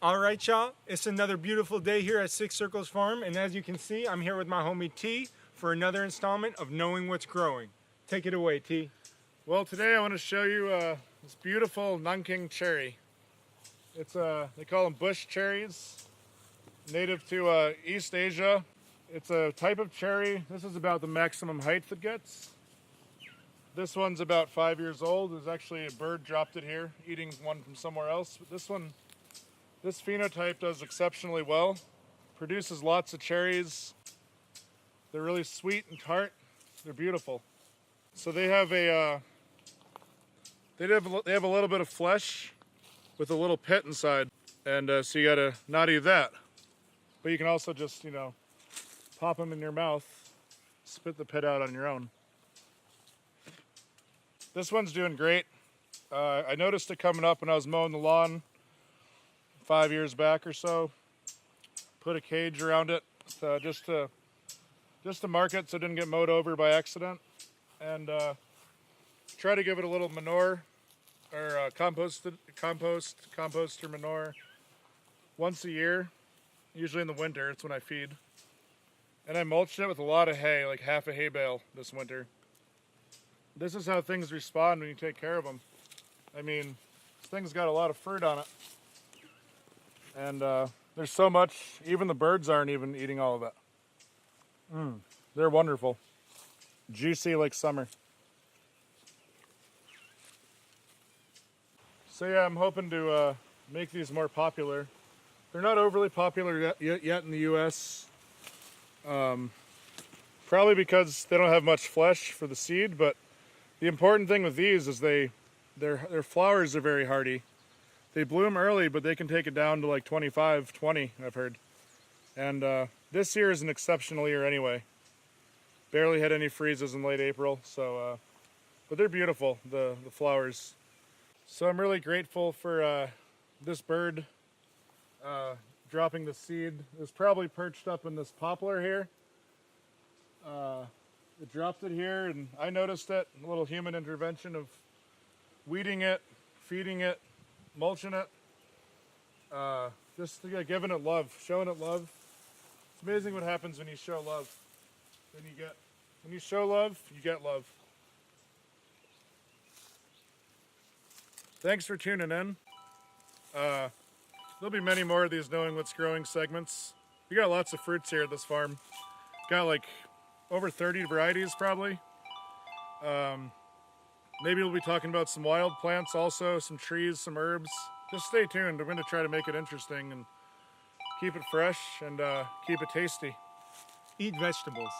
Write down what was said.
All right, y'all, it's another beautiful day here at Six Circles Farm, and as you can see, I'm here with my homie T for another installment of Knowing What's Growing. Take it away, T. Well, today I want to show you this beautiful Nanking cherry. It's they call them bush cherries, native to East Asia. It's a type of cherry. This is about the maximum height it gets. This one's about 5 years old. There's actually a bird dropped it here, eating one from somewhere else. But this phenotype does exceptionally well. Produces lots of cherries. They're really sweet and tart. They're beautiful. So they have a little bit of flesh with a little pit inside, and so you gotta not eat that. But you can also just pop them in your mouth, spit the pit out on your own. This one's doing great. I noticed it coming up when I was mowing the lawn 5 years back or so. Put a cage around it just to mark it so it didn't get mowed over by accident, and try to give it a little manure or composter manure once a year. Usually in the winter, it's when I feed. And I mulched it with a lot of hay, like half a hay bale this winter. This is how things respond when you take care of them. I mean, this thing's got a lot of fruit on it. And there's so much, even the birds aren't even eating all of it. They're wonderful. Juicy like summer. So yeah, I'm hoping to make these more popular. They're not overly popular yet in the US. Probably because they don't have much flesh for the seed, but the important thing with these is their flowers are very hardy. They bloom early, but they can take it down to like 25, 20, I've heard. And this year is an exceptional year anyway. Barely had any freezes in late April, so but they're beautiful, the flowers. So I'm really grateful for this bird dropping the seed. It was probably perched up in this poplar here. It dropped it here, and I noticed it. A little human intervention of weeding it, feeding it, mulching it, just giving it love, showing it love. It's amazing what happens when you show love. When you show love, you get love. Thanks for tuning in. There'll be many more of these Knowing What's Growing segments. We got lots of fruits here at this farm. Got like over 30 varieties probably. Maybe we'll be talking about some wild plants also, some trees, some herbs. Just stay tuned. We're going to try to make it interesting and keep it fresh and keep it tasty. Eat vegetables.